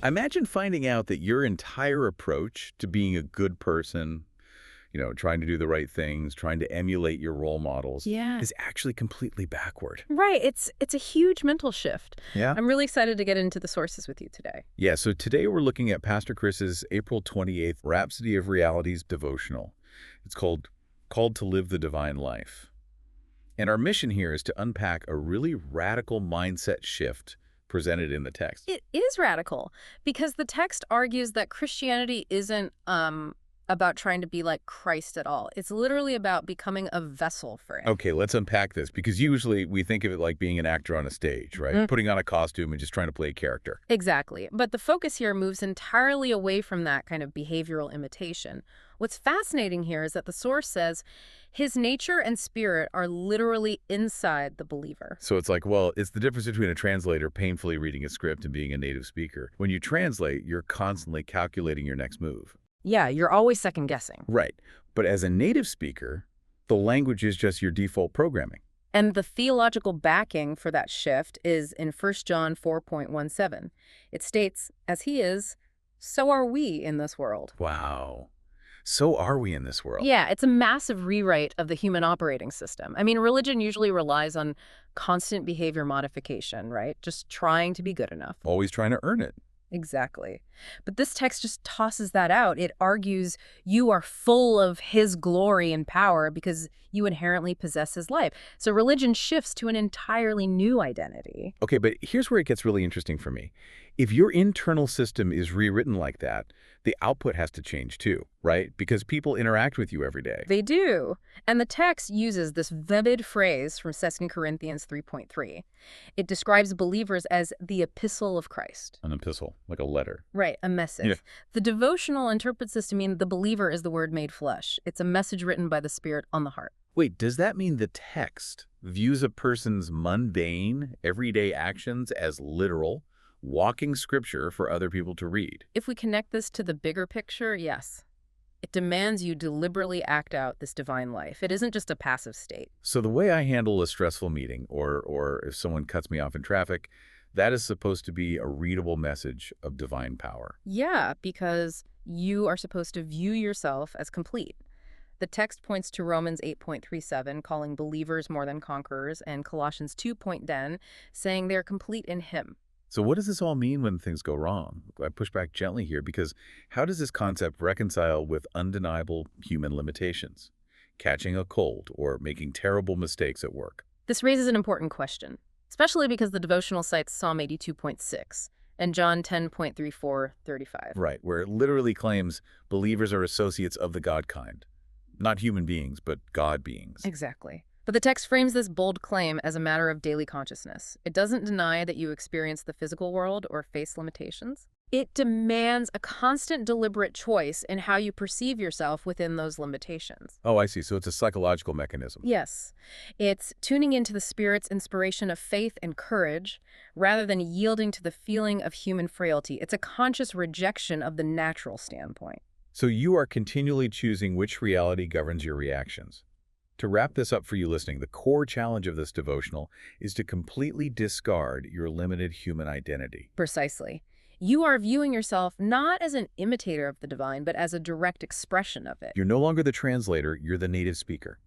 Imagine finding out that your entire approach to being a good person, trying to do the right things, trying to emulate your role models, Yeah. is actually completely backward. Right. It's a huge mental shift. Yeah? I'm really excited to get into the sources with you today. Yeah, so today we're looking at Pastor Chris's April 28th Rhapsody of Realities devotional. It's Called to Live the Divine Life. And our mission here is to unpack a really radical mindset shift presented in the text. It is radical because the text argues that Christianity isn't about trying to be like Christ at all. It's literally about becoming a vessel for him. Okay, let's unpack this, because usually we think of it like being an actor on a stage, right? Mhm. Putting on a costume and just trying to play a character. Exactly. But the focus here moves entirely away from that kind of behavioral imitation. What's fascinating here is that the source says his nature and spirit are literally inside the believer. So it's like, well, it's the difference between a translator painfully reading a script and being a native speaker. When you translate, you're constantly calculating your next move. Yeah, you're always second guessing. Right. But as a native speaker, the language is just your default programming. And the theological backing for that shift is in 1 John 4.17. It states, as he is, so are we in this world. Wow. So are we in this world. Yeah, it's a massive rewrite of the human operating system. I mean, religion usually relies on constant behavior modification, right? Just trying to be good enough. Always trying to earn it. Exactly. But this text just tosses that out. It argues you are full of his glory and power because you inherently possess his life. So religion shifts to an entirely new identity. Okay, but here's where it gets really interesting for me. If your internal system is rewritten like that, the output has to change too, right? Because people interact with you every day. They do. And the text uses this vivid phrase from 2 Corinthians 3.3. It describes believers as the epistle of Christ. An epistle, like a letter. Right, a message. Yeah. The devotional interprets this to mean the believer is the word made flesh. It's a message written by the Spirit on the heart. Wait, does that mean the text views a person's mundane, everyday actions as literal, walking scripture for other people to read? If we connect this to the bigger picture, yes. It demands you deliberately act out this divine life. It isn't just a passive state. So the way I handle a stressful meeting, or if someone cuts me off in traffic, that is supposed to be a readable message of divine power. Yeah, because you are supposed to view yourself as complete. The text points to Romans 8.37, calling believers more than conquerors, and Colossians 2.10, saying they're complete in him. So what does this all mean when things go wrong? I push back gently here, because how does this concept reconcile with undeniable human limitations? Catching a cold or making terrible mistakes at work. This raises an important question, especially because the devotional cites Psalm 82.6 and John 10.34-35. Right, where it literally claims believers are associates of the God kind. Not human beings, but God beings. Exactly. But the text frames this bold claim as a matter of daily consciousness. It doesn't deny that you experience the physical world or face limitations. It demands a constant deliberate choice in how you perceive yourself within those limitations. Oh, I see. So it's a psychological mechanism. Yes, it's tuning into the Spirit's inspiration of faith and courage rather than yielding to the feeling of human frailty. It's a conscious rejection of the natural standpoint. So you are continually choosing which reality governs your reactions. To wrap this up for you listening, the core challenge of this devotional is to completely discard your limited human identity. Precisely. You are viewing yourself not as an imitator of the divine, but as a direct expression of it. You're no longer the translator, you're the native speaker.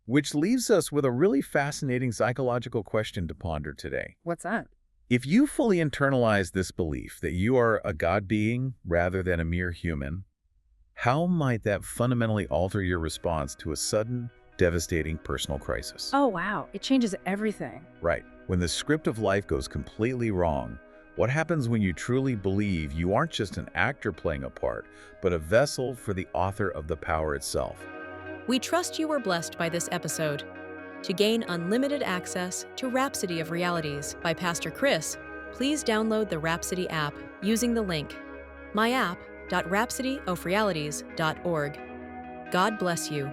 Which leaves us with a really fascinating psychological question to ponder today. What's that? If you fully internalize this belief that you are a God being rather than a mere human, how might that fundamentally alter your response to a sudden, devastating personal crisis? Oh, wow. It changes everything. Right. When the script of life goes completely wrong, what happens when you truly believe you aren't just an actor playing a part, but a vessel for the author of the power itself? We trust you were blessed by this episode. To gain unlimited access to Rhapsody of Realities by Pastor Chris, please download the Rhapsody app using the link myapp.rhapsodyofrealities.org. God bless you.